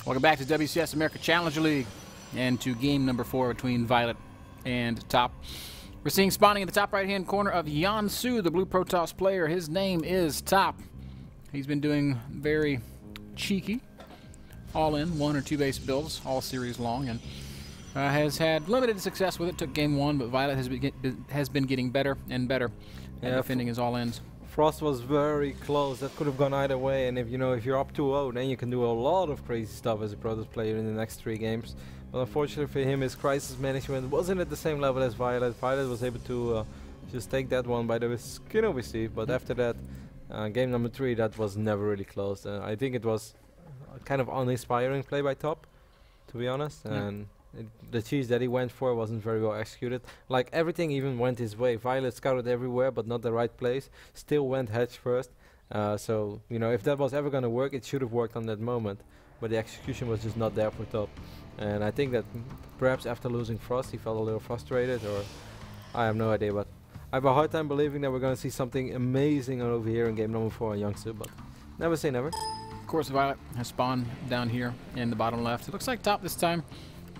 Welcome back to WCS America Challenger League and to game number 4 between Violet and Top. We're seeing spawning in the top right-hand corner of Yansu, the blue Protoss player. His name is Top. He's been doing very cheeky, all-in, 1 or 2 base builds, all series long, and has had limited success with it. Took game 1, but Violet has been getting better and better at defending his all-ins. Frost was very close. That could have gone either way, and if you're up 2-0, then you can do a lot of crazy stuff as a Protoss player in the next 3 games. But unfortunately for him, his crisis management wasn't at the same level as Violet. Violet was able to just take that one by the skin of his teeth, but after that, game number 3, that was never really close. I think it was a kind of uninspiring play by Top, to be honest, and the cheese that he went for wasn't very well executed. Like, everything even went his way. Violet scouted everywhere, but not the right place. Still went hedge first. So, if that was ever going to work, it should have worked on that moment. But the execution was just not there for Top. And I think that perhaps after losing Frost, he felt a little frustrated, or I have no idea. But I have a hard time believing that we're going to see something amazing over here in game number 4 on Youngster. But never say never. Of course, Violet has spawned down here in the bottom left. It looks like Top this time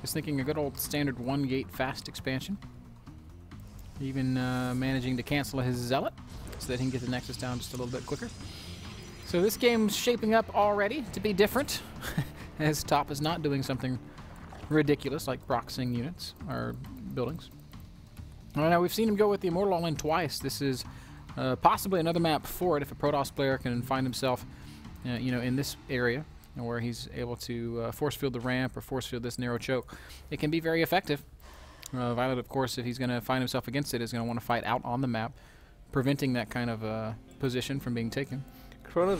is thinking a good old standard 1-gate fast expansion. Even managing to cancel his Zealot so that he can get the Nexus down just a little bit quicker. So this game's shaping up already to be different, as Top is not doing something ridiculous like proxying units or buildings. Now we've seen him go with the Immortal All-In twice. This is possibly another map for it if a Protoss player can find himself in this area where he's able to force field the ramp or force field this narrow choke. It can be very effective. Violet, of course, if he's going to find himself against it, is going to want to fight out on the map, preventing that kind of position from being taken. Chrono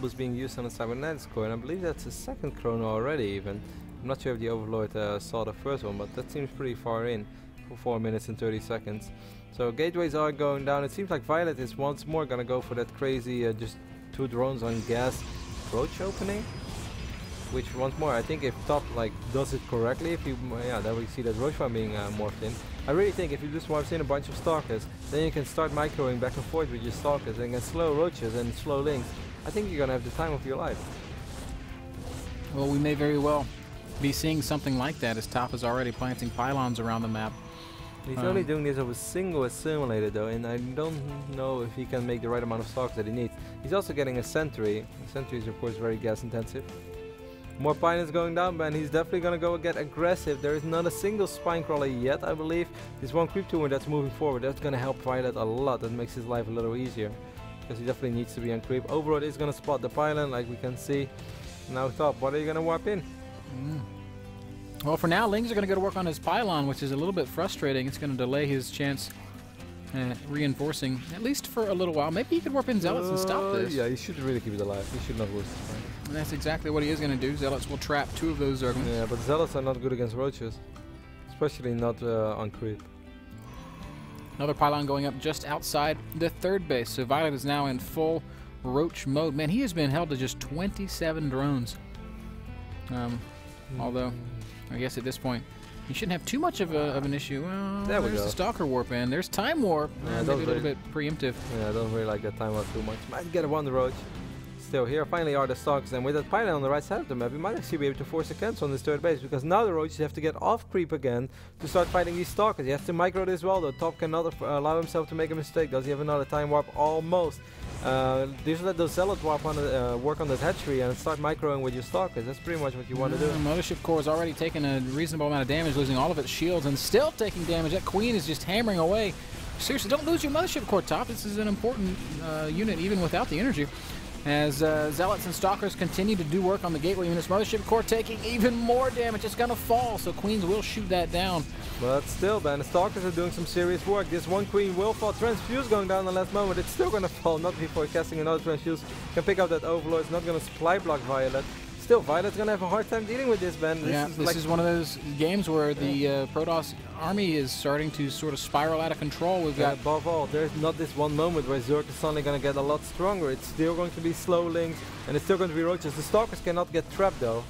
was being used on the Cybernetics core, and I believe that's the second Chrono already even. I'm not sure if the Overlord saw the first one, but that seems pretty far in for 4 minutes and 30 seconds. So gateways are going down. It seems like Violet is once more going to go for that crazy just 2 drones on gas approach opening. Which once more, I think if Top does it correctly, if you then we see that roach farm being morphed in. I really think if you just morph in a bunch of stalkers, then you can start microing back and forth with your stalkers and get slow roaches and slow links. I think you're gonna have the time of your life. Well, we may very well be seeing something like that, as Top is already planting pylons around the map. He's only doing this of a single assimilator though, and I don't know if he can make the right amount of stalkers that he needs. He's also getting a sentry. The sentry is of course very gas intensive. More pylons going down, and he's definitely going to go get aggressive. There is not a single spine crawler yet, I believe. This one creep tumor that's moving forward, that's going to help Violet a lot. That makes his life a little easier, because he definitely needs to be on creep. Overlord is going to spot the pylon, like we can see. Now Top, what are you going to warp in? Well, for now, Lings are going to go to work on his pylon, which is a little bit frustrating. It's going to delay his chance reinforcing, at least for a little while. Maybe he could warp in Zealots and stop this. Yeah, he should really keep it alive. He should not lose. And that's exactly what he is going to do. Zealots will trap 2 of those Zerglings. Yeah, but Zealots are not good against roaches, especially not on creep. Another pylon going up just outside the 3rd base. So Violet is now in full roach mode. Man, he has been held to just 27 drones. Although, I guess at this point, you shouldn't have too much of an issue. Well, there we there's go. the Stalker warp in. There's Time Warp. Yeah, maybe a little bit preemptive. Yeah, I don't really like that Time Warp too much. Might get a Wonder Roach. Still, here finally are the Stalkers, and with that pylon on the right side of the map, we might actually be able to force a cancel on this 3rd base, because now the Roaches have to get off creep again to start fighting these Stalkers. He has to micro this well, though. Top cannot allow himself to make a mistake. Does he have another Time Warp? Almost. Just let the Zealot warp on work on that hatchery and start microing with your Stalkers. That's pretty much what you want to do. Mothership Core has already taken a reasonable amount of damage, losing all of its shields, and still taking damage. That Queen is just hammering away. Seriously, don't lose your Mothership Core, Top. This is an important unit, even without the energy. As Zealots and Stalkers continue to do work on the gateway units, Mothership Core taking even more damage. It's going to fall, so Queens will shoot that down. But still, man, the Stalkers are doing some serious work. This one Queen will fall. Transfuse going down in the last moment. It's still going to fall, not before casting another Transfuse. Can pick up that Overlord. It's not going to supply block Violet. Still, Violet's going to have a hard time dealing with this, man. This is one of those games where the Protoss army is starting to sort of spiral out of control. We've got above all, there's not this one moment where Zerg is suddenly going to get a lot stronger. It's still going to be slow links, and it's still going to be roaches. The Stalkers cannot get trapped, though.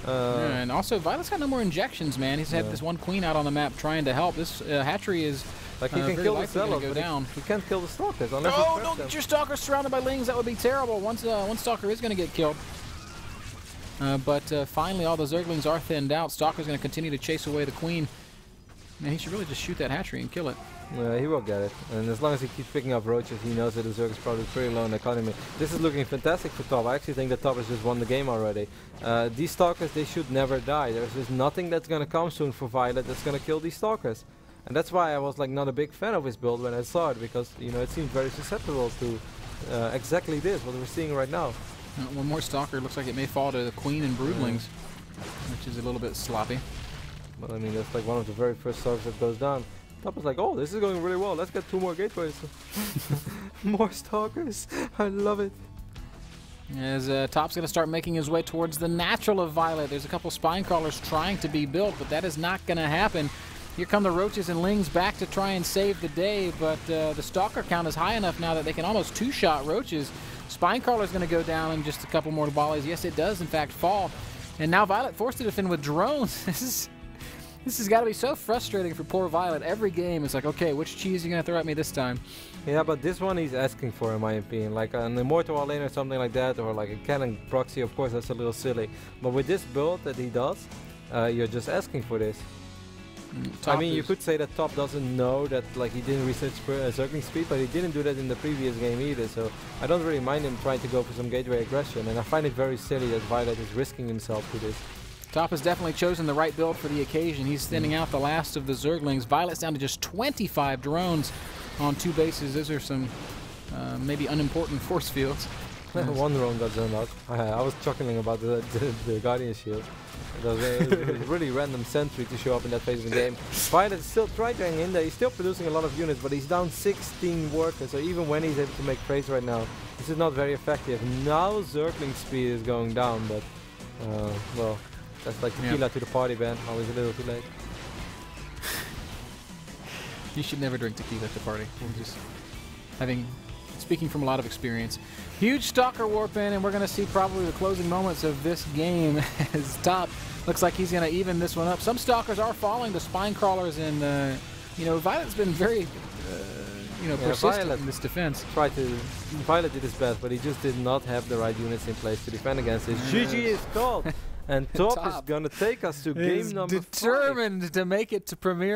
And also, Violet's got no more injections, man. He's had this one Queen out on the map trying to help. This hatchery is like he can kill the Zealots, go down. He can't kill the Stalkers unless don't get your Stalkers surrounded by Lings. That would be terrible. One Stalker is going to get killed. But finally, all the Zerglings are thinned out. Stalker's going to continue to chase away the Queen. Man, he should really just shoot that hatchery and kill it. Yeah, he will get it. And as long as he keeps picking up roaches, he knows that the Zerg is probably pretty low in economy. This is looking fantastic for top. I actually think that top has just won the game already. These Stalkers, they should never die. There's just nothing that's going to come soon for Violet that's going to kill these Stalkers. And that's why I was like not a big fan of his build when I saw it, because you know it seemed very susceptible to exactly this, what we're seeing right now. One more Stalker. Looks like it may fall to the Queen and Broodlings, which is a little bit sloppy. But I mean, that's like one of the very first Stalkers that goes down. Top is like, oh, this is going really well. Let's get 2 more gateways. More Stalkers. I love it. As Top's going to start making his way towards the natural of Violet. There's a couple spine crawlers trying to be built, but that is not going to happen. Here come the Roaches and Lings back to try and save the day, but the Stalker count is high enough now that they can almost 2-shot Roaches. Spine crawler's going to go down in just a couple more volleys. Yes, it does, in fact, fall. And now Violet forced to defend with drones. This has got to be so frustrating for poor Violet. Every game it's like, okay, which cheese are you going to throw at me this time? Yeah, but this one he's asking for, in my opinion. Like an Immortal All-In or something like that, or like a Cannon Proxy, of course, that's a little silly. But with this build that he does, you're just asking for this. I mean, you could say that Top doesn't know that like he didn't research Zergling speed, but he didn't do that in the previous game either, so I don't really mind him trying to go for some gateway aggression, and I find it very silly that Violet is risking himself to this. Top has definitely chosen the right build for the occasion. He's thinning out the last of the Zerglings. Violet's down to just 25 drones on 2 bases. Those are some maybe unimportant force fields. One drone got zoned out. I was chuckling about the Guardian Shield. It was a really random sentry to show up in that phase of the game. Violet is still trying to hang in there. He's still producing a lot of units, but he's down 16 workers. So even when he's able to make trades right now, this is not very effective. Now Zergling speed is going down, but well, that's like tequila to the party, Ben. Always a little too late. You should never drink tequila at the party. Just speaking from a lot of experience. Huge Stalker warp in, and we're going to see probably the closing moments of this game as Top looks like he's going to even this one up. Some Stalkers are falling to spine crawlers, and you know, Violet's been very persistent in this defense. Violet did his best, but he just did not have the right units in place to defend against this. GG is called, and Top is going to take us to game number 5. Determined to make it to Premier.